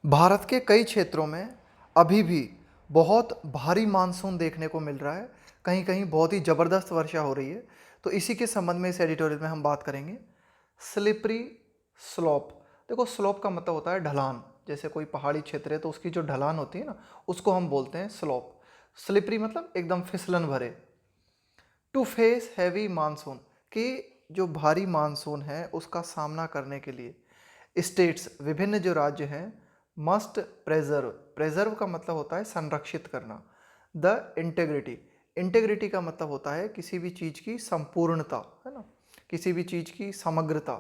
भारत के कई क्षेत्रों में अभी भी बहुत भारी मानसून देखने को मिल रहा है। कहीं कहीं बहुत ही ज़बरदस्त वर्षा हो रही है। तो इसी के संबंध में इस एडिटोरियल में हम बात करेंगे। Slippery slope. देखो, स्लोप का मतलब होता है ढलान। जैसे कोई पहाड़ी क्षेत्र है तो उसकी जो ढलान होती है ना, उसको हम बोलते हैं स्लोप। स्लिपरी मतलब एकदम फिसलन भरे। टू फेस हैवी मानसून, कि जो भारी मानसून है उसका सामना करने के लिए स्टेट्स, विभिन्न जो राज्य हैं, मस्ट प्रेजर्व। प्रेजर्व का मतलब होता है संरक्षित करना। The integrity. इंटेग्रिटी का मतलब होता है किसी भी चीज़ की संपूर्णता, है ना, किसी भी चीज़ की समग्रता।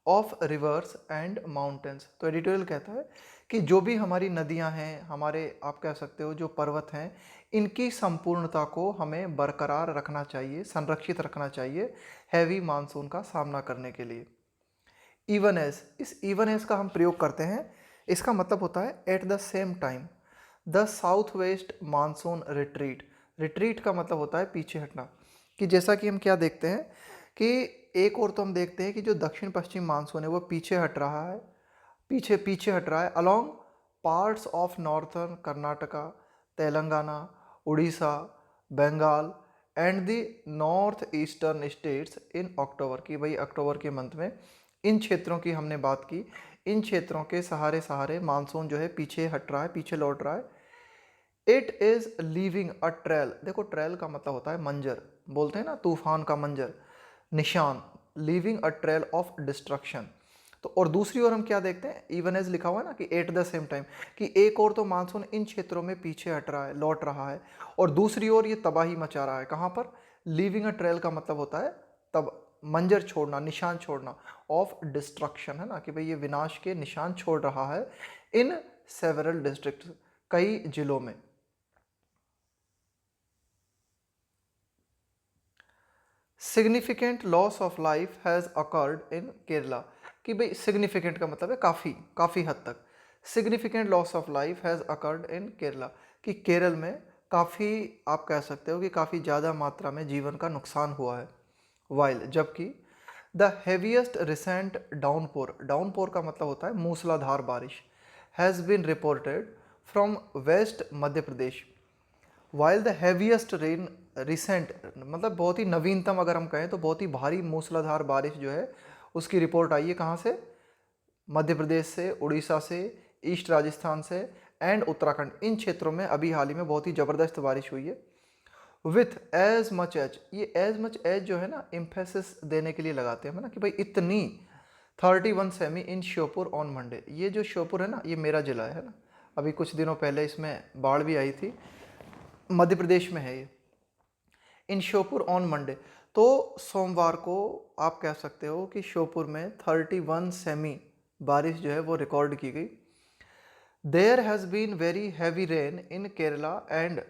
Of reverse and mountains. तो एडिटोरियल कहता है कि जो भी हमारी नदियां हैं, हमारे आप कह सकते हो जो पर्वत हैं, इनकी संपूर्णता को हमें बरकरार रखना चाहिए, संरक्षित रखना चाहिए हैवी मानसून का सामना करने के लिए। इवन एज, इस इवन एज का हम प्रयोग करते हैं। इसका मतलब होता है at the same time. The south west monsoon retreat. Retreat का मतलब होता है पीछे हटना। कि जैसा कि हम क्या देखते हैं कि एक और तो हम देखते हैं कि जो दक्षिण पश्चिम मानसून है वो पीछे हट रहा है, पीछे पीछे हट रहा है along parts of northern Karnataka, Telangana, Orissa, Bengal and the north eastern states in October. की भाई अक्टूबर के मंथ में इन क्षेत्रों की हमने बात की। इन क्षेत्रों के सहारे सहारे मानसून जो है पीछे हट रहा है, पीछे लौट रहा है। It is leaving a trail. देखो, ट्रेल का मतलब होता है मंजर, बोलते हैं ना तूफान का मंजर, निशान। Leaving a trail of destruction. तो और दूसरी ओर हम क्या देखते हैं, इवन एज लिखा हुआ है ना कि एट द सेम टाइम, कि एक और तो मानसून इन क्षेत्रों में पीछे हट रहा है, लौट रहा है, और दूसरी ओर ये तबाही मचा रहा है। कहाँ पर? लीविंग अ ट्रेल का मतलब होता है तब मंजर छोड़ना, निशान छोड़ना, ऑफ डिस्ट्रक्शन, है ना, कि भाई ये विनाश के निशान छोड़ रहा है। इन सेवरल डिस्ट्रिक्ट, कई जिलों में। Significant loss of life has occurred in Kerala. कि भाई सिग्निफिकेंट का मतलब है काफ़ी, काफ़ी हद तक। Significant loss of life has occurred in Kerala, कि केरल में काफ़ी, आप कह सकते हो कि काफ़ी ज़्यादा मात्रा में जीवन का नुकसान हुआ है। वाइल, जबकि the heaviest recent downpour, downpour का मतलब होता है मूसलाधार बारिश, has been reported from west Madhya Pradesh. While the heaviest rain recent, मतलब बहुत ही नवीनतम अगर हम कहें तो बहुत ही भारी मूसलाधार बारिश जो है उसकी रिपोर्ट आई है। कहाँ से? मध्य प्रदेश से, उड़ीसा से, ईस्ट राजस्थान से एंड उत्तराखंड। इन क्षेत्रों में अभी हाल ही में बहुत ही ज़बरदस्त बारिश हुई है। विथ एज मच एज, ये एज मच एज जो है ना एम्फेसिस देने के लिए लगाते हैं ना, कि भाई इतनी 31 semi in Sheopur on Monday. ये जो श्योपुर है ना, ये मेरा जिला है ना, अभी कुछ दिनों पहले इसमें बाढ़ भी आई थी, मध्य प्रदेश में है ये। इन श्योपुर ऑन मंडे, तो सोमवार को आप कह सकते हो कि श्योपुर में 31 सेमी बारिश जो है वो रिकॉर्ड की गई। There has been very heavy rain in Kerala and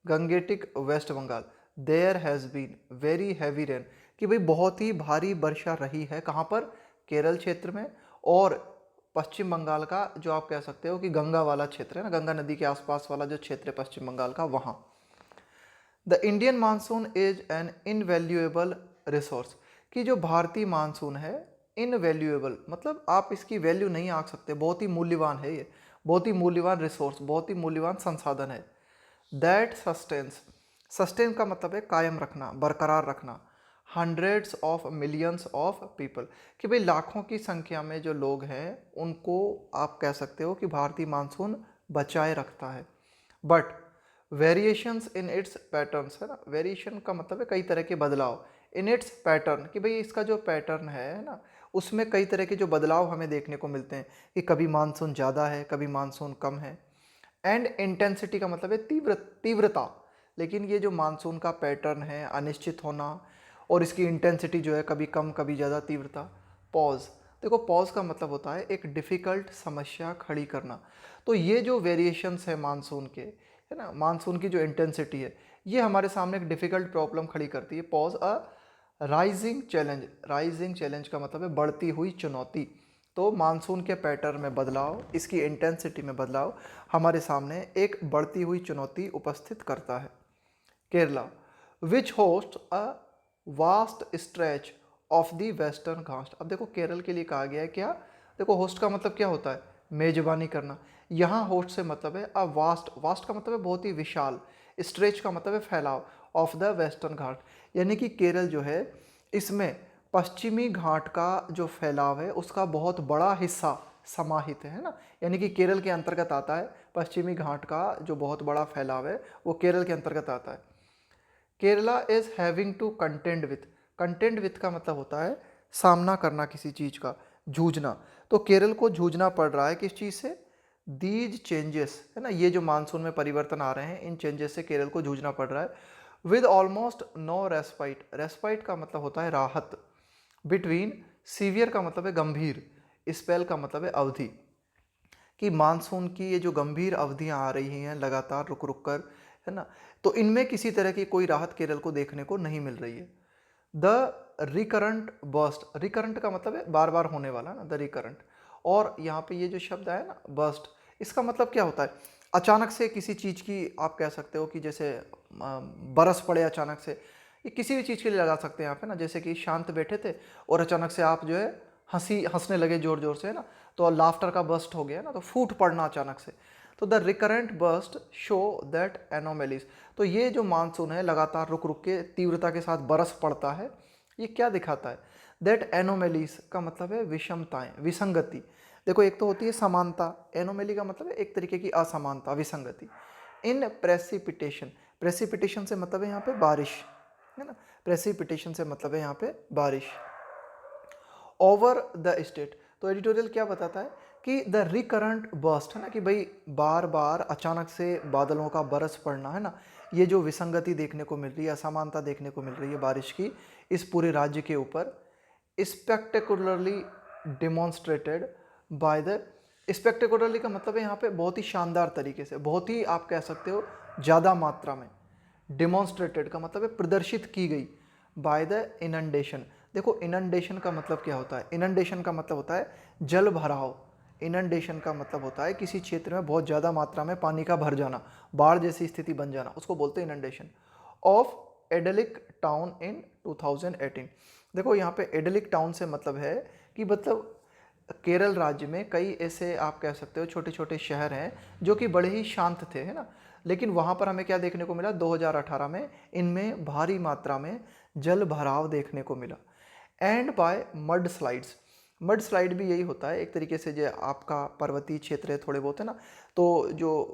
Gangetic West Bengal. There has been very heavy rain, कि भाई बहुत ही भारी वर्षा रही है। कहाँ पर? केरल क्षेत्र में, और पश्चिम बंगाल का जो आप कह सकते हो कि गंगा वाला क्षेत्र है ना, गंगा नदी के आसपास वाला जो क्षेत्र है पश्चिम बंगाल का, वहाँ। The Indian monsoon is an invaluable resource, कि जो भारतीय मानसून है, इनवैल्यूएबल मतलब आप इसकी वैल्यू नहीं आंक सकते, बहुत ही मूल्यवान है ये, बहुत ही मूल्यवान रिसोर्स, बहुत ही मूल्यवान संसाधन है। दैट सस्टेन्स, सस्टेन का मतलब है कायम रखना, बरकरार रखना। Hundreds of millions of people, कि भाई लाखों की संख्या में जो लोग हैं उनको आप कह सकते हो कि भारतीय मानसून बचाए रखता है। But variations in its patterns, है ना, वेरिएशन का मतलब है कई तरह के बदलाव। इन इट्स पैटर्न, कि भाई इसका जो पैटर्न है ना, उसमें कई तरह के जो बदलाव हमें देखने को मिलते हैं, कि कभी मानसून ज़्यादा है, कभी मानसून कम है। एंड इंटेंसिटी का मतलब है तीव्रता। लेकिन ये जो मानसून का पैटर्न है, अनिश्चित होना, और इसकी इंटेंसिटी जो है कभी कम कभी ज़्यादा तीव्रता। पॉज, देखो पॉज का मतलब होता है एक डिफ़िकल्ट समस्या खड़ी करना। तो ये जो वेरिएशंस है मानसून के, है ना, मानसून की जो इंटेंसिटी है, ये हमारे सामने एक डिफ़िकल्ट प्रॉब्लम खड़ी करती है। Pause a rising challenge, rising challenge का मतलब है बढ़ती हुई चुनौती। तो मानसून के पैटर्न में बदलाव, इसकी इंटेंसिटी में बदलाव हमारे सामने एक बढ़ती हुई चुनौती उपस्थित करता है। Kerala, which host a vast stretch of the western ghat. अब देखो केरल के लिए कहा गया है क्या? देखो होस्ट का मतलब क्या होता है? मेजबानी करना। यहाँ होस्ट से मतलब है अ वास्ट, वास्ट का मतलब है बहुत ही विशाल, स्ट्रेच का मतलब है फैलाव, ऑफ द वेस्टर्न घाट, यानी कि केरल जो है इसमें पश्चिमी घाट का जो फैलाव है उसका बहुत बड़ा हिस्सा समाहित है ना, यानी कि केरल के अंतर्गत आता है। पश्चिमी घाट का जो बहुत बड़ा फैलाव है वो केरल के अंतर्गत आता है। Kerala is having to contend with का मतलब होता है सामना करना किसी चीज का, जूझना। तो केरल को जूझना पड़ रहा है किस चीज से? दीज चेंजेस, है ना, ये जो मानसून में परिवर्तन आ रहे हैं इन चेंजेस से केरल को जूझना पड़ रहा है। With almost no respite, respite का मतलब होता है राहत, बिटवीन सीवियर का मतलब है गंभीर, स्पेल का मतलब है अवधि, कि मानसून की ये जो गंभीर अवधियां आ रही हैं लगातार रुक रुक कर, है ना, तो इनमें किसी तरह की कोई राहत केरल को देखने को नहीं मिल रही है। द रिकरंट बर्स्ट, रिकरंट का मतलब है बार बार होने वाला ना, द रिकरंट। और यहाँ पे ये जो शब्द आया ना बर्स्ट, इसका मतलब क्या होता है? अचानक से किसी चीज़ की आप कह सकते हो कि जैसे बरस पड़े अचानक से, ये किसी भी चीज़ के लिए लगा सकते हैं यहाँ पे ना, जैसे कि शांत बैठे थे और अचानक से आप जो है हंसने लगे जोर जोर से, है ना, तो लाफ्टर का बर्स्ट हो गया ना, तो फूट पड़ना अचानक से। तो the recurrent burst show that anomalies, तो ये जो मानसून है लगातार रुक रुक के तीव्रता के साथ बरस पड़ता है, ये क्या दिखाता है? दैट एनोमेलीज का मतलब है विषमताएं, विसंगति। देखो एक तो होती है समानता, एनोमेली का मतलब है एक तरीके की असमानता, विसंगति। इन प्रेसिपिटेशन, प्रेसिपिटेशन से मतलब है यहाँ पे बारिश, है ना, प्रेसिपिटेशन से मतलब है यहाँ पे बारिश। ओवर द स्टेट, तो एडिटोरियल क्या बताता है कि द रिकरेंट बर्स्ट, है ना, कि भाई बार बार अचानक से बादलों का बरस पड़ना, है ना, ये जो विसंगति देखने को मिल रही है, असमानता देखने को मिल रही है बारिश की इस पूरे राज्य के ऊपर, स्पेक्टेकुलरली डिमॉन्स्ट्रेटेड बाय द, स्पेक्टेकुलरली का मतलब है यहाँ पे बहुत ही शानदार तरीके से, बहुत ही आप कह सकते हो ज़्यादा मात्रा में, डिमॉन्स्ट्रेटेड का मतलब है प्रदर्शित की गई, बाय द इनंडेशन। देखो इनंडेशन का मतलब क्या होता है? इनंडेशन का मतलब होता है जल भराव। इनंडेशन का मतलब होता है किसी क्षेत्र में बहुत ज़्यादा मात्रा में पानी का भर जाना, बाढ़ जैसी स्थिति बन जाना, उसको बोलते हैं इनंडेशन। ऑफ एडेलिक टाउन इन 2018, देखो यहाँ पे एडेलिक टाउन से मतलब है कि मतलब केरल राज्य में कई ऐसे आप कह सकते हो छोटे छोटे शहर हैं जो कि बड़े ही शांत थे, है ना, लेकिन वहाँ पर हमें क्या देखने को मिला 2018 में, इनमें भारी मात्रा में जल भराव देखने को मिला। And by mudslides, mudslide भी यही होता है एक तरीके से, जो आपका पर्वतीय क्षेत्र है थोड़े बहुत, है ना, तो जो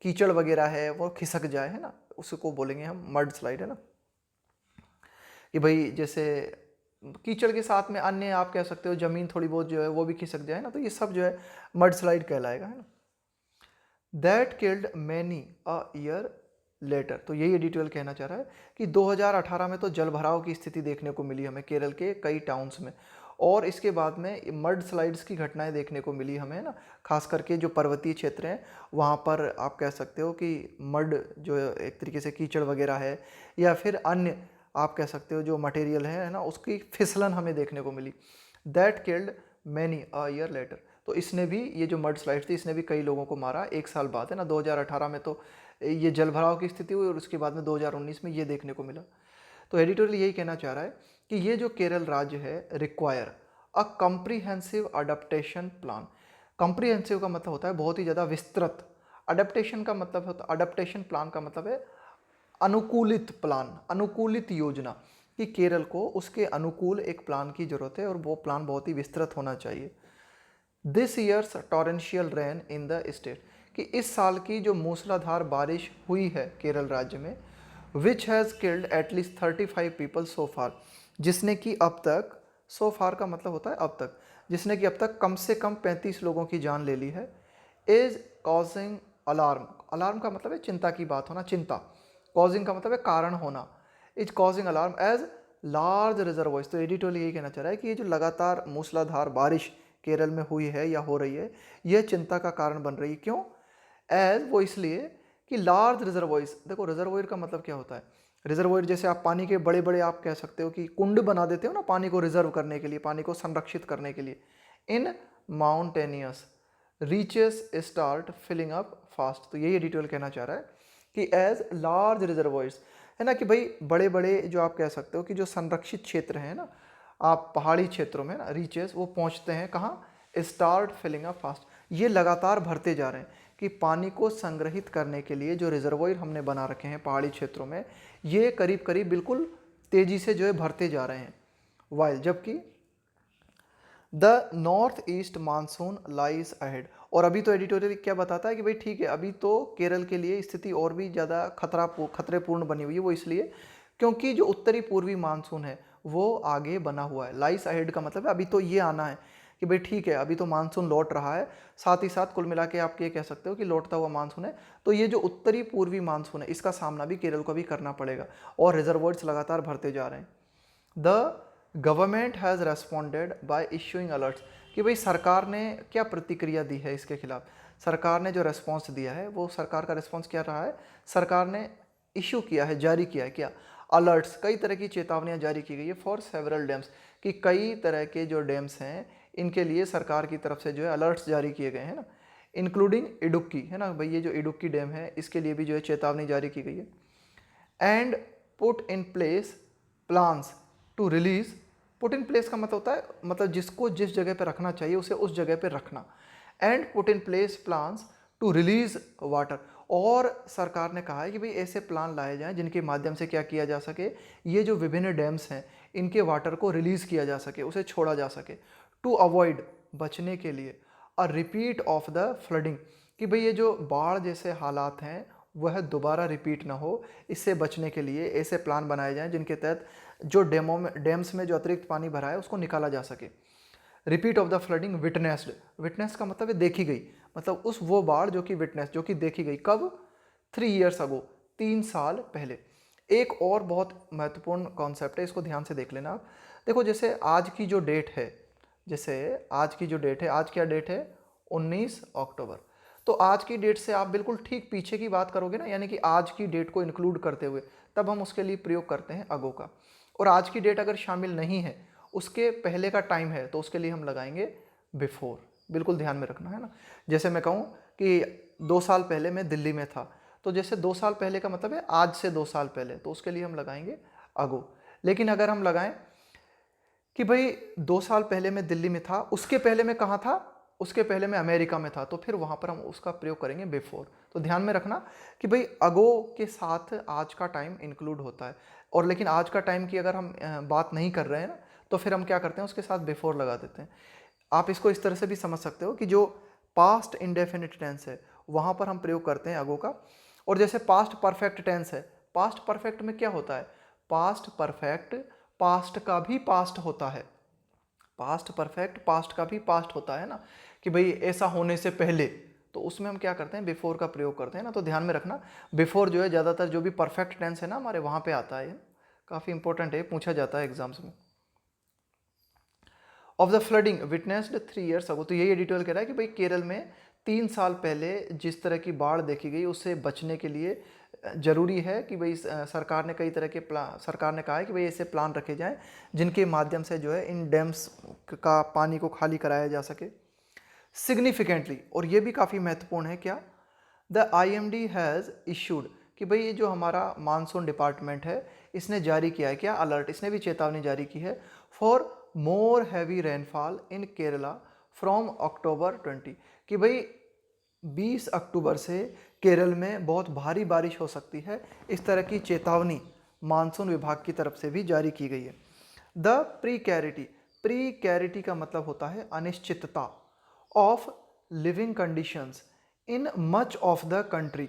कीचड़ वगैरह है वो खिसक जाए, है ना, उसको बोलेंगे हम मड स्लाइड, है ना, कि भाई जैसे कीचड़ के साथ में अन्य आप कह सकते हो जमीन थोड़ी बहुत जो है वो भी खिसक जाए ना, तो ये सब जो है मड स्लाइड कहलाएगा, है ना। That killed many a year later, तो यही एडिटोरियल कहना चाह रहा है कि 2018 में तो जल भराव की स्थिति देखने को मिली हमें केरल के कई टाउन्स में, और इसके बाद में मड स्लाइड्स की घटनाएं देखने को मिली हमें, ना, खास करके जो पर्वतीय क्षेत्र हैं वहाँ पर आप कह सकते हो कि मड जो एक तरीके से कीचड़ वगैरह है या फिर अन्य आप कह सकते हो जो मटेरियल है ना, उसकी फिसलन हमें देखने को मिली। That killed many a year later, तो इसने भी, ये जो मड स्लाइड थी इसने भी कई लोगों को मारा एक साल बाद, है ना, 2018 में तो ये जल भराव की स्थिति हुई और उसके बाद में 2019 में ये देखने को मिला। तो एडिटोरियल यही कहना चाह रहा है कि ये जो केरल राज्य है require a comprehensive adaptation plan. Comprehensive का मतलब होता है बहुत ही ज़्यादा विस्तृत, अडेप्टेशन का मतलब होता है, अडेप्टेशन प्लान का मतलब है अनुकूलित प्लान, अनुकूलित योजना, कि केरल को उसके अनुकूल एक प्लान की जरूरत है और वो प्लान बहुत ही विस्तृत होना चाहिए। This years torrential rain in the state, कि इस साल की जो मूसलाधार बारिश हुई है केरल राज्य में, which has killed at least 35 people so far, जिसने कि अब तक, सो फार का मतलब होता है अब तक, जिसने कि अब तक कम से कम 35 लोगों की जान ले ली है। इज कॉजिंग अलार्म, अलार्म का मतलब है चिंता की बात होना, चिंता, कॉजिंग का मतलब है कारण होना, is causing alarm as large reservoirs. तो एडिटोरियल यही कहना चाह रहा है कि ये जो लगातार मूसलाधार बारिश केरल में हुई है या हो रही है, यह चिंता का कारण बन रही है। क्यों? एज, वो इसलिए कि लार्ज रिजर्वॉइस, देखो रिजर्वॉयर का मतलब क्या होता है? रिजर्वॉयर जैसे आप पानी के बड़े बड़े आप कह सकते हो कि कुंड बना देते हो ना, पानी को रिजर्व करने के लिए, पानी को संरक्षित करने के लिए। In mountainous reaches start filling up fast, तो यही एडिटोरियल कहना चाह रहा है कि एज लार्ज रिजर्वॉयर्स, है ना, कि भाई बड़े बड़े जो आप कह सकते हो कि जो संरक्षित क्षेत्र हैं ना, आप पहाड़ी क्षेत्रों में ना, रीचेस वो पहुंचते हैं कहाँ? स्टार्ट फिलिंग अप फास्ट, ये लगातार भरते जा रहे हैं कि पानी को संग्रहित करने के लिए जो रिजर्वोयर हमने बना रखे हैं पहाड़ी क्षेत्रों में, ये करीब करीब बिल्कुल तेज़ी से जो है भरते जा रहे हैं। वाइल जबकि the north east monsoon lies ahead, और अभी तो एडिटोरियल क्या बताता है कि भाई ठीक है, अभी तो केरल के लिए स्थिति और भी ज़्यादा खतरेपूर्ण बनी हुई है। वो इसलिए क्योंकि जो उत्तरी पूर्वी मानसून है वो आगे बना हुआ है। लाइज अहेड का मतलब है अभी तो ये आना है कि भाई ठीक है, अभी तो मानसून लौट रहा है। साथ ही साथ कुल मिला के आप ये कह सकते हो कि लौटता हुआ मानसून है। तो ये जो उत्तरी पूर्वी मानसून है इसका सामना भी केरल को भी करना पड़ेगा, और रिजर्वोयर्स लगातार भरते जा रहे हैं। The government has responded bye issuing alerts, कि भाई सरकार ने क्या प्रतिक्रिया दी है इसके खिलाफ। सरकार ने जो रेस्पॉन्स दिया है वो सरकार का रेस्पॉन्स क्या रहा है, सरकार ने इशू किया है, जारी किया है क्या, अलर्ट्स, कई तरह की चेतावनियां जारी की गई है फॉर सेवरल डैम्स, कि कई तरह के जो डैम्स हैं इनके लिए सरकार की तरफ से जो है अलर्ट्स जारी किए गए हैं ना, इंक्लूडिंग इडुक्की, है ना भाई, ये जो इडुक्की डैम है इसके लिए भी जो है चेतावनी जारी की गई है। And put in place plans to release, put in place का मतलब होता है मतलब जिसको जिस जगह पे रखना चाहिए उसे उस जगह पे रखना। And put in place plans to release water, और सरकार ने कहा है कि भाई ऐसे प्लान लाए जाएं जिनके माध्यम से क्या किया जा सके, ये जो विभिन्न डैम्स हैं इनके वाटर को रिलीज किया जा सके, उसे छोड़ा जा सके। टू अवॉइड, बचने के लिए, अ रिपीट ऑफ द फ्लडिंग, कि भाई ये जो बाढ़ जैसे हालात हैं वह दोबारा रिपीट ना हो, इससे बचने के लिए ऐसे प्लान बनाए जाएं जिनके तहत जो डैम्स में जो अतिरिक्त पानी भरा है उसको निकाला जा सके। Repeat of the flooding witnessed, witness का मतलब है देखी गई, मतलब उस वो बाढ़ जो कि विटनेस, जो कि देखी गई कब, 3 years अगो, 3 साल पहले। एक और बहुत महत्वपूर्ण कॉन्सेप्ट है, इसको ध्यान से देख लेना आप। देखो जैसे आज की जो डेट है, जैसे आज की जो डेट है, आज क्या डेट है, 19 अक्टूबर। तो आज की डेट से आप बिल्कुल ठीक पीछे की बात करोगे ना, यानी कि आज की डेट को इंक्लूड करते हुए, तब हम उसके लिए प्रयोग करते हैं अगो का। और आज की डेट अगर शामिल नहीं है, उसके पहले का टाइम है, तो उसके लिए हम लगाएंगे बिफोर। बिल्कुल ध्यान में रखना है ना। जैसे मैं कहूँ कि 2 साल पहले मैं दिल्ली में था, तो जैसे 2 साल पहले का मतलब है आज से 2 साल पहले, तो उसके लिए हम लगाएंगे अगो। लेकिन अगर हम लगाएं कि भाई 2 साल पहले मैं दिल्ली में था, उसके पहले मैं कहाँ था, उसके पहले मैं अमेरिका में था, तो फिर वहाँ पर हम उसका प्रयोग करेंगे बिफोर। तो ध्यान में रखना कि भाई अगो के साथ आज का टाइम इंक्लूड होता है, और लेकिन आज का टाइम की अगर हम बात नहीं कर रहे हैं ना, तो फिर हम क्या करते हैं, उसके साथ बिफोर लगा देते हैं। आप इसको इस तरह से भी समझ सकते हो कि जो पास्ट इंडेफिनिट टेंस है वहाँ पर हम प्रयोग करते हैं अगो का। और जैसे पास्ट परफेक्ट टेंस है, पास्ट परफेक्ट में क्या होता है, पास्ट परफेक्ट पास्ट का भी पास्ट होता है, पास्ट परफेक्ट पास्ट का भी पास्ट होता है ना, कि भाई ऐसा होने से पहले, तो उसमें हम क्या करते हैं, बिफोर का प्रयोग करते हैं ना। तो ध्यान में रखना, बिफोर जो है ज़्यादातर जो भी परफेक्ट टेंस है ना हमारे वहाँ पे आता है, काफ़ी इंपॉर्टेंट है, पूछा जाता है एग्जाम्स में। Of the flooding witnessed 3 years अगो, तो यही एडिटोरियल कह रहा है कि भाई केरल में 3 साल पहले जिस तरह की बाढ़ देखी गई उससे बचने के लिए जरूरी है कि भाई सरकार ने कई तरह के प्लान, सरकार ने कहा है कि भाई ऐसे प्लान रखे जाएं जिनके माध्यम से जो है इन डैम्स का पानी को खाली कराया जा सके। सिग्निफिकेंटली, और ये भी काफ़ी महत्वपूर्ण है क्या, द IMD हैज़ इशूड, कि भाई ये जो हमारा मानसून डिपार्टमेंट है इसने जारी किया है क्या, अलर्ट, इसने भी चेतावनी जारी की है for more heavy rainfall in Kerala from October 20, कि भाई 20 अक्टूबर से केरल में बहुत भारी बारिश हो सकती है, इस तरह की चेतावनी मानसून विभाग की तरफ से भी जारी की गई है। द प्रीकैरिटी, प्रीकैरिटी का मतलब होता है अनिश्चितता, of living conditions in much of the country,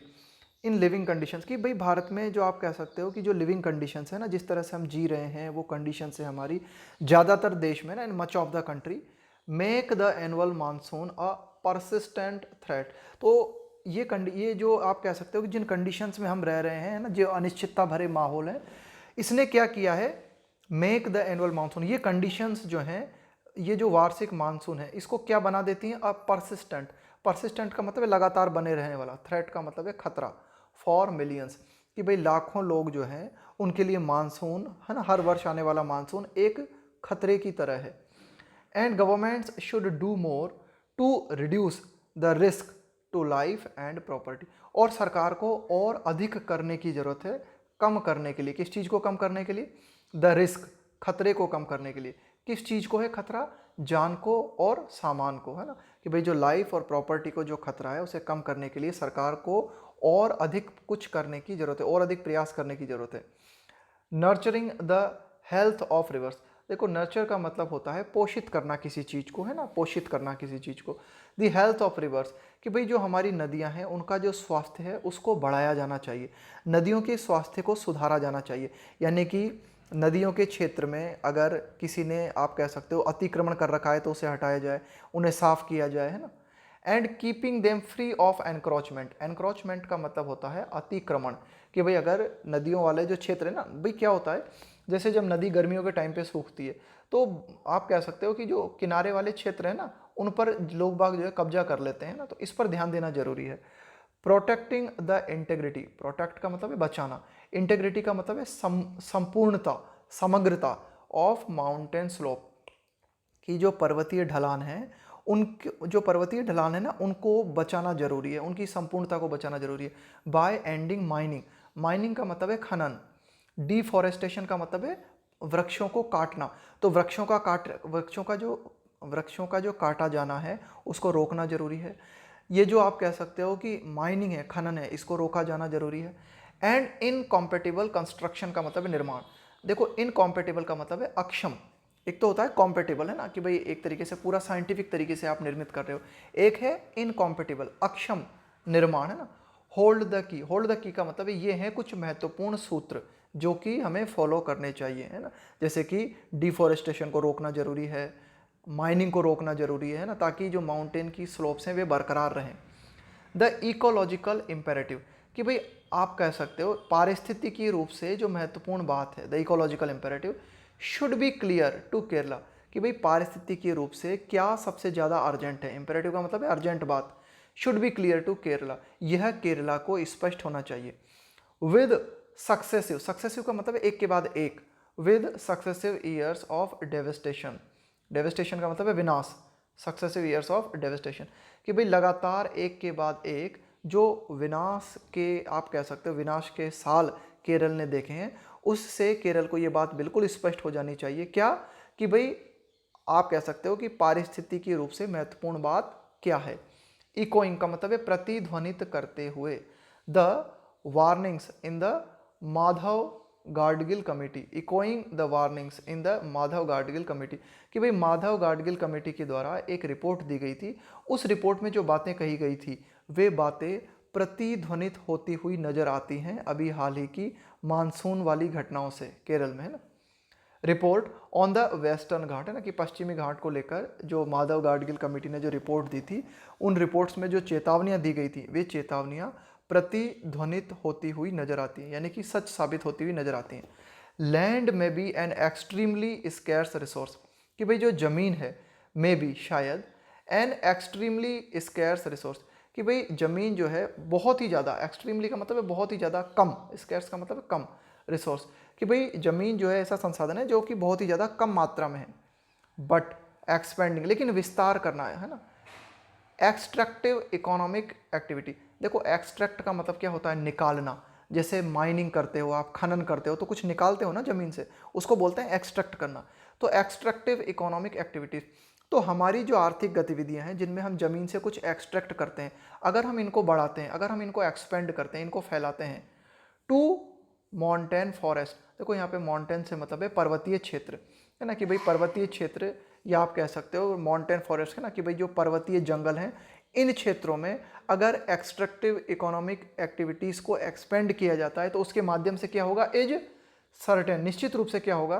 in living conditions, कि भाई भारत में जो आप कह सकते हो कि जो लिविंग कंडीशंस है ना, जिस तरह से हम जी रहे हैं वो कंडीशंस है हमारी ज़्यादातर देश में ना, in much of the country, make the annual monsoon a persistent threat. तो ये जो आप कह सकते हो कि जिन कंडीशंस में हम रह रहे हैं ना, जो अनिश्चितता भरे माहौल है, इसने क्या किया है, मेक द एनुअल मानसून, ये कंडीशंस जो हैं, ये जो वार्षिक मानसून है इसको क्या बना देती हैं, अ परसिस्टेंट, परसिस्टेंट का मतलब है लगातार बने रहने वाला, थ्रेट का मतलब है खतरा, फॉर मिलियंस, कि भाई लाखों लोग जो हैं उनके लिए मानसून है ना, हर वर्ष आने वाला मानसून एक खतरे की तरह है। And governments should do more to reduce the risk to life and property, और सरकार को और अधिक करने की ज़रूरत है, कम करने के लिए, किस चीज़ को कम करने के लिए, द रिस्क, खतरे को कम करने के लिए, किस चीज़ को है खतरा? जान को और सामान को, है ना, कि भाई जो लाइफ और प्रॉपर्टी को जो खतरा है उसे कम करने के लिए सरकार को और अधिक कुछ करने की ज़रूरत है, और अधिक प्रयास करने की ज़रूरत है। Nurturing the health of reverse. देखो नर्चर का मतलब होता है पोषित करना किसी चीज़ को, है ना, पोषित करना किसी चीज़ को। द हेल्थ ऑफ रिवर्स, कि भाई जो हमारी नदियां हैं उनका जो स्वास्थ्य है उसको बढ़ाया जाना चाहिए, नदियों के स्वास्थ्य को सुधारा जाना चाहिए। यानी कि नदियों के क्षेत्र में अगर किसी ने, आप कह सकते हो, अतिक्रमण कर रखा है तो उसे हटाया जाए, उन्हें साफ किया जाए, है ना। And keeping them free of encroachment. Encroachment का मतलब होता है अतिक्रमण, कि भाई अगर नदियों वाले जो क्षेत्र है ना, भाई क्या होता है, जैसे जब नदी गर्मियों के टाइम पे सूखती है तो आप कह सकते हो कि जो किनारे वाले क्षेत्र है ना उन पर लोग बाग जो है कब्जा कर लेते हैं ना, तो इस पर ध्यान देना जरूरी है। Protecting the integrity. प्रोटेक्ट का मतलब है बचाना, इंटेग्रिटी का मतलब है संपूर्णता, समग्रता ऑफ माउंटेन स्लोप, कि जो पर्वतीय ढलान है उन जो पर्वतीय ढलान है ना उनको बचाना जरूरी है, उनकी संपूर्णता को बचाना जरूरी है। Bye ending mining. माइनिंग का मतलब है खनन। डिफॉरेस्टेशन का मतलब है वृक्षों को काटना। तो वृक्षों का जो काटा जाना है उसको रोकना जरूरी है। ये जो आप कह सकते हो कि माइनिंग है, खनन है, इसको रोका जाना जरूरी है। एंड इनकॉम्पेटिबल कंस्ट्रक्शन का मतलब है निर्माण। देखो इनकॉम्पेटिबल का मतलब है अक्षम, एक तो होता है कॉम्पेटिबल, है ना, कि भाई एक तरीके से पूरा साइंटिफिक तरीके से आप निर्मित कर रहे हो, एक है इनकॉम्पेटिबल, अक्षम निर्माण, है ना। Hold the key. Hold the key का मतलब है ये हैं कुछ महत्वपूर्ण सूत्र जो कि हमें फॉलो करने चाहिए, है ना, जैसे कि डिफॉरेस्टेशन को रोकना जरूरी है, माइनिंग को रोकना जरूरी है ना, ताकि जो माउंटेन की स्लोप्स हैं वे बरकरार रहें। द इकोलॉजिकल इम्पेरेटिव, कि भाई आप कह सकते हो पारिस्थितिकीय रूप से जो महत्वपूर्ण बात है, the ecological imperative should be clear to Kerala, कि भाई पारिस्थितिकीय रूप से क्या सबसे ज़्यादा अर्जेंट है। इम्पेरेटिव का मतलब है अर्जेंट बात। Should be clear to Kerala, यह केरला को स्पष्ट होना चाहिए। With successive. सक्सेसिव का मतलब है एक के बाद एक। With successive years of devastation. Devastation का मतलब है विनाश। सक्सेसिव ईयर्स ऑफ डेवेस्टेशन, कि भाई लगातार एक के बाद एक जो विनाश के, आप कह सकते हो विनाश के साल केरल ने देखे हैं, उससे केरल को ये बात बिल्कुल स्पष्ट हो जानी चाहिए क्या, कि भाई आप कह सकते हो कि पारिस्थितिकीय रूप से महत्वपूर्ण बात क्या है। इकोइंग का मतलब है प्रतिध्वनित करते हुए। The warnings in the Madhav Gadgil committee. Echoing the warnings in the Madhav Gadgil committee, कि भाई माधव गाडगिल कमेटी के द्वारा एक रिपोर्ट दी गई थी, उस रिपोर्ट में जो बातें कही गई थी वे बातें प्रतिध्वनित होती हुई नजर आती हैं अभी हाल ही की मानसून वाली घटनाओं से केरल में, है ना। रिपोर्ट ऑन द वेस्टर्न घाट, है ना, कि पश्चिमी घाट को लेकर जो माधव गाडगिल कमेटी ने जो रिपोर्ट दी थी, उन रिपोर्ट्स में जो चेतावनियां दी गई थी वे चेतावनियां प्रतिध्वनित होती हुई नजर आती हैं, यानी कि सच साबित होती हुई नजर आती हैं। लैंड में be an extremely scarce resource, कि भाई जो जमीन है मे बी शायद एन एक्सट्रीमली स्कैर्स रिसोर्स, कि भाई जमीन जो है बहुत ही ज़्यादा, एक्सट्रीमली का मतलब है बहुत ही ज़्यादा, कम, स्कैर्स का मतलब है कम, रिसोर्स, कि भाई जमीन जो है ऐसा संसाधन है जो कि बहुत ही ज़्यादा कम मात्रा में है। बट एक्सपेंडिंग, लेकिन विस्तार करना है ना। Extractive economic activity. देखो एक्सट्रैक्ट का मतलब क्या होता है, निकालना। जैसे माइनिंग करते हो आप, खनन करते हो तो कुछ निकालते हो ना जमीन से, उसको बोलते हैं एक्सट्रैक्ट करना। तो एक्सट्रैक्टिव इकोनॉमिक एक्टिविटीज, तो हमारी जो आर्थिक गतिविधियां हैं जिनमें हम जमीन से कुछ एक्सट्रैक्ट करते हैं, अगर हम इनको बढ़ाते हैं, अगर हम इनको एक्सपेंड करते हैं, इनको फैलाते हैं टू माउंटेन फॉरेस्ट। देखो यहाँ पे माउंटेन से मतलब है पर्वतीय क्षेत्र, है ना, कि भाई पर्वतीय क्षेत्र, या आप कह सकते हो माउंटेन फॉरेस्ट, है ना, कि भाई जो पर्वतीय जंगल हैं, इन क्षेत्रों में अगर एक्सट्रैक्टिव इकोनॉमिक एक्टिविटीज़ को एक्सपेंड किया जाता है तो उसके माध्यम से क्या होगा, इज सर्टेन, निश्चित रूप से क्या होगा,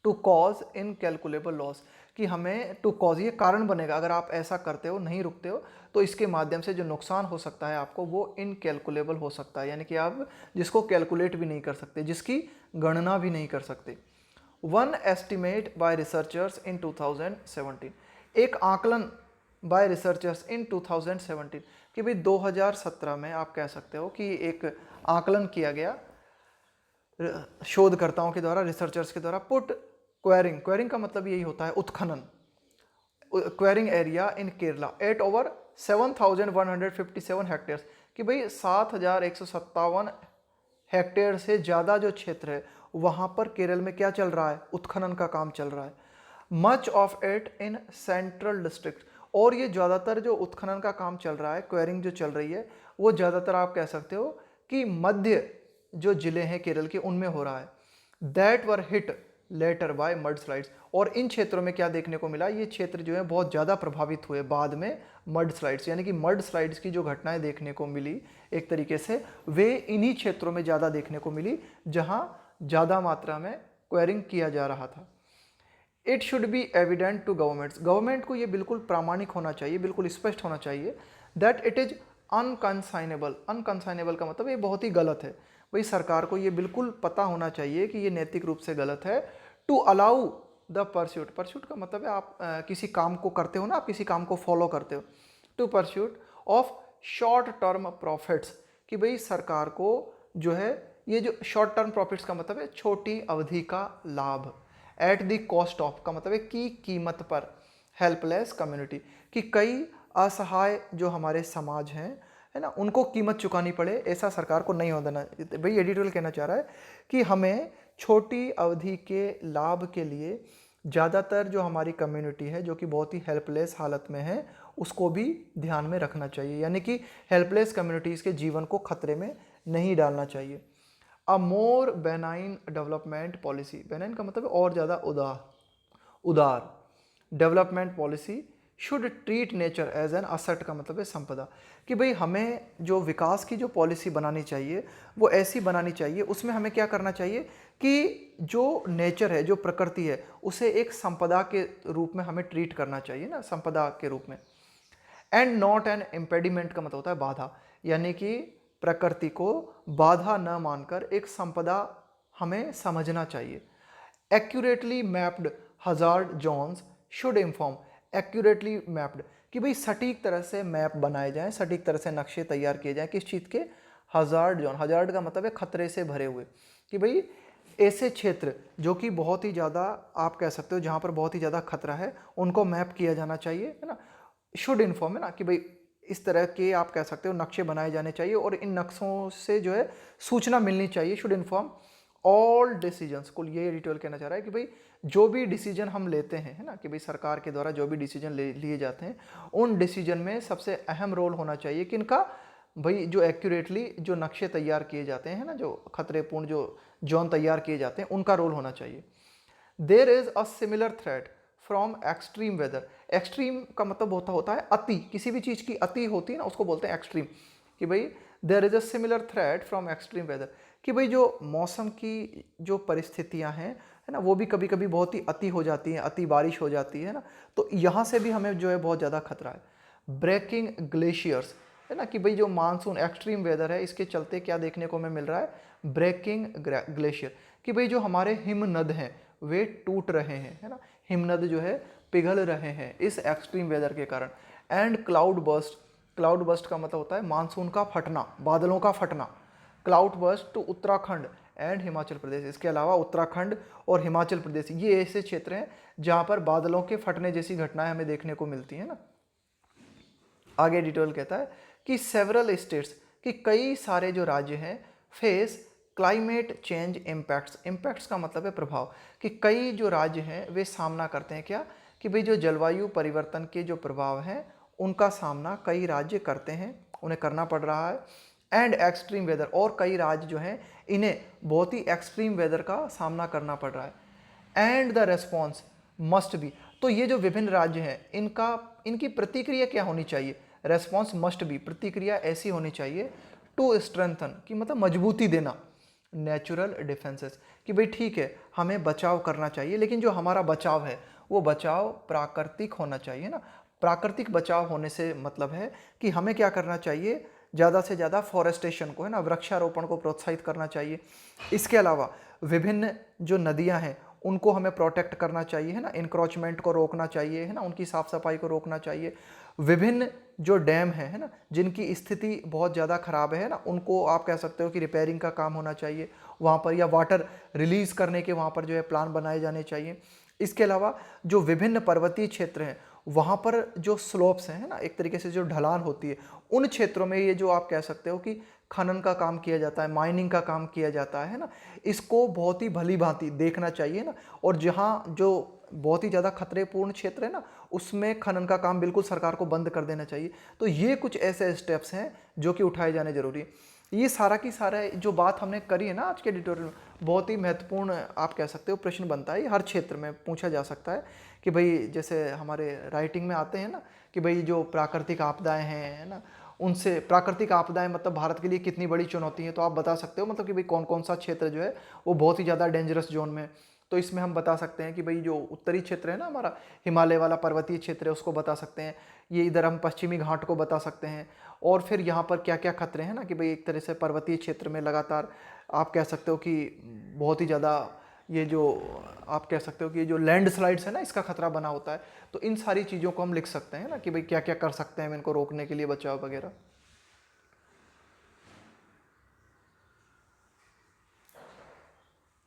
टू कॉज इनकैलकुलेबल लॉस, कि हमें टू कॉज, ये कारण बनेगा, अगर आप ऐसा करते हो, नहीं रुकते हो, तो इसके माध्यम से जो नुकसान हो सकता है आपको वो इनकैलकुलेबल हो सकता है, यानी कि आप जिसको कैलकुलेट भी नहीं कर सकते, जिसकी गणना भी नहीं कर सकते। वन एस्टिमेट बाय रिसर्चर्स इन 2017, एक आकलन बाय रिसर्चर्स इन 2017, कि भाई 2017 में आप कह सकते हो कि एक आकलन किया गया शोधकर्ताओं के द्वारा, रिसर्चर्स के द्वारा। पुट क्वेरिंग, क्वेरिंग का मतलब यही होता है उत्खनन, quarrying area in Kerala at over 7,157 hectares, कि भाई 7,157 हेक्टेयर से ज़्यादा जो क्षेत्र है वहाँ पर केरल में क्या चल रहा है, उत्खनन का काम चल रहा है। Much of it in central district, और ये ज़्यादातर जो उत्खनन का काम चल रहा है, क्वेरिंग जो चल रही है, वो ज़्यादातर आप कह सकते हो कि मध्य जो जिले हैं केरल के उनमें हो रहा है। That were hit later by mudslides, और इन क्षेत्रों में क्या देखने को मिला, ये क्षेत्र जो है बहुत ज़्यादा प्रभावित हुए बाद में मड स्लाइड्स, यानी कि मड स्लाइड्स की जो घटनाएं देखने को मिली एक तरीके से वे इन्हीं क्षेत्रों में ज़्यादा देखने को मिली जहां ज़्यादा मात्रा में क्वेरिंग किया जा रहा था। It should be evident to governments, government को ये बिल्कुल प्रामाणिक होना चाहिए, बिल्कुल स्पष्ट होना चाहिए दैट इट इज अनकंसाइनेबल। अनकंसाइनेबल का मतलब ये बहुत ही गलत है, भाई सरकार को ये बिल्कुल पता होना चाहिए कि ये नैतिक रूप से गलत है। To allow the pursuit, pursuit का मतलब है आप किसी काम को करते हो ना, आप किसी काम को फॉलो करते हो। To pursuit of short term profits, कि भाई सरकार को जो है ये जो शॉर्ट टर्म प्रॉफिट्स का मतलब है छोटी अवधि का लाभ, एट द कॉस्ट ऑफ का मतलब है की कीमत पर, हेल्पलेस कम्युनिटी, कि कई असहाय जो हमारे समाज हैं है ना, उनको कीमत चुकानी पड़े, ऐसा सरकार को नहीं होना। भाई एडिटोरियल कहना चाह रहा है कि हमें छोटी अवधि के लाभ के लिए ज़्यादातर जो हमारी कम्युनिटी है जो कि बहुत ही हेल्पलेस हालत में है उसको भी ध्यान में रखना चाहिए, यानी कि हेल्पलेस कम्युनिटीज़ के जीवन को खतरे में नहीं डालना चाहिए। A more benign development policy, benign का मतलब और ज़्यादा उदार development policy should treat nature as an asset का मतलब है संपदा, कि भाई हमें जो विकास की जो पॉलिसी बनानी चाहिए वो ऐसी बनानी चाहिए, उसमें हमें क्या करना चाहिए कि जो नेचर है, जो प्रकृति है, उसे एक संपदा के रूप में हमें ट्रीट करना चाहिए ना, संपदा के रूप में। एंड नॉट एन इम्पेडिमेंट का मतलब होता है बाधा, यानी कि प्रकृति को बाधा न मानकर एक संपदा हमें समझना चाहिए। Accurately mapped hazard zones should inform, accurately mapped कि भाई सटीक तरह से मैप बनाए जाएं, सटीक तरह से नक्शे तैयार किए जाएं, किस चीज़ के, हजार्ड जोन, हजार्ड का मतलब है खतरे से भरे हुए, कि भाई ऐसे क्षेत्र जो कि बहुत ही ज़्यादा आप कह सकते हो जहाँ पर बहुत ही ज़्यादा खतरा है उनको मैप किया जाना चाहिए, है ना। शुड इन्फॉर्म है ना, कि भाई इस तरह के आप कह सकते हो नक्शे बनाए जाने चाहिए और इन नक्शों से जो है सूचना मिलनी चाहिए। शुड इन्फॉर्म ऑल डिसीजंस, कुल ये एडिटोरियल कहना चाह रहा है कि भाई जो भी डिसीजन हम लेते हैं, है ना, कि भाई सरकार के द्वारा जो भी डिसीजन लिए जाते हैं उन डिसीजन में सबसे अहम रोल होना चाहिए किनका, भाई जो एक्यूरेटली जो नक्शे तैयार किए जाते हैं ना, जो खतरेपूर्ण जो जोन तैयार किए जाते हैं उनका रोल होना चाहिए। There is a similar threat from extreme weather, extreme का मतलब होता है अति, किसी भी चीज़ की अति होती है ना उसको बोलते हैं एक्सट्रीम, कि भाई there is a similar threat from extreme weather, कि भाई जो मौसम की जो परिस्थितियां हैं है ना वो भी कभी कभी बहुत ही अति हो जाती हैं, अति बारिश हो जाती है ना, तो यहाँ से भी हमें जो है बहुत ज़्यादा खतरा है। ब्रेकिंग ग्लेशियर्स है ना, कि भाई जो मानसून एक्सट्रीम वेदर है इसके चलते क्या देखने को हमें मिल रहा है, ब्रेकिंग ग्लेशियर, कि भाई जो हमारे हिमनद हैं वे टूट रहे हैं, है ना, हिमनद जो है पिघल रहे हैं इस एक्सट्रीम वेदर के कारण। And cloud burst, cloud burst का मतलब होता है मानसून का फटना, बादलों का फटना। Cloud burst to Uttarakhand and Himachal Pradesh, इसके अलावा उत्तराखंड और हिमाचल प्रदेश ये ऐसे क्षेत्र हैं जहां पर बादलों के फटने जैसी घटनाएं हमें देखने को मिलती हैं ना। आगे डिटेल कहता है कि सेवरल स्टेट्स, कि कई सारे जो राज्य हैं face climate change impacts, impacts का मतलब है प्रभाव, कि कई जो राज्य हैं वे सामना करते हैं क्या, कि भाई जो जलवायु परिवर्तन के जो प्रभाव हैं उनका सामना कई राज्य करते हैं, उन्हें करना पड़ रहा है। एंड एक्सट्रीम वेदर, और कई राज्य जो हैं इन्हें बहुत ही एक्सट्रीम वेदर का सामना करना पड़ रहा है। And the response must be, तो ये जो विभिन्न राज्य हैं इनकी प्रतिक्रिया क्या होनी चाहिए, रेस्पॉन्स मस्ट बी, प्रतिक्रिया ऐसी होनी चाहिए टू स्ट्रेंथन, कि मतलब मजबूती देना, नेचुरल डिफेंसेस, कि भाई ठीक है हमें बचाव करना चाहिए लेकिन जो हमारा बचाव है वो बचाव प्राकृतिक होना चाहिए ना। प्राकृतिक बचाव होने से मतलब है कि हमें क्या करना चाहिए, ज़्यादा से ज़्यादा फॉरेस्टेशन को, है ना, वृक्षारोपण को प्रोत्साहित करना चाहिए। इसके अलावा विभिन्न जो नदियां हैं उनको हमें प्रोटेक्ट करना चाहिए, है ना, इंक्रोचमेंट को रोकना चाहिए, है ना, उनकी साफ सफाई को रोकना चाहिए। विभिन्न जो डैम है ना, जिनकी स्थिति बहुत ज़्यादा खराब है ना, उनको आप कह सकते हो कि रिपेयरिंग का काम होना चाहिए वहाँ पर, या वाटर रिलीज़ करने के वहाँ पर जो है प्लान बनाए जाने चाहिए। इसके अलावा जो विभिन्न पर्वतीय क्षेत्र हैं वहाँ पर जो स्लोप्स हैं, है ना, एक तरीके से जो ढलान होती है उन क्षेत्रों में ये जो आप कह सकते हो कि खनन का काम किया जाता है, माइनिंग का काम किया जाता है ना, इसको बहुत ही भली भांति देखना चाहिए ना। और जहाँ जो बहुत ही ज़्यादा खतरेपूर्ण क्षेत्र है ना, उसमें खनन का काम बिल्कुल सरकार को बंद कर देना चाहिए। तो ये कुछ ऐसे स्टेप्स हैं जो कि उठाए जाने जरूरी है। ये सारा की सारा जो बात हमने करी है ना आज के एडिटोरियल में, बहुत ही महत्वपूर्ण आप कह सकते हो प्रश्न बनता है। ये हर क्षेत्र में पूछा जा सकता है कि भाई जैसे हमारे राइटिंग में आते हैं ना कि भाई जो प्राकृतिक आपदाएं हैं, है ना, उनसे प्राकृतिक आपदाएं मतलब भारत के लिए कितनी बड़ी चुनौती है। तो आप बता सकते हो मतलब कि भाई कौन कौन सा क्षेत्र जो है वो बहुत ही ज़्यादा डेंजरस जोन में है। तो इसमें हम बता सकते हैं कि भाई जो उत्तरी क्षेत्र है ना हमारा, हिमालय वाला पर्वतीय क्षेत्र है, उसको बता सकते हैं। ये इधर हम पश्चिमी घाट को बता सकते हैं। और फिर यहाँ पर क्या क्या खतरे हैं ना कि भाई एक तरह से पर्वतीय क्षेत्र में लगातार आप कह सकते हो कि बहुत ही ज़्यादा ये जो आप कह सकते हो कि ये जो लैंडस्लाइड्स है ना, इसका खतरा बना होता है। तो इन सारी चीज़ों को हम लिख सकते हैं ना कि भाई क्या क्या कर सकते हैं हम इनको रोकने के लिए, बचाव वगैरह।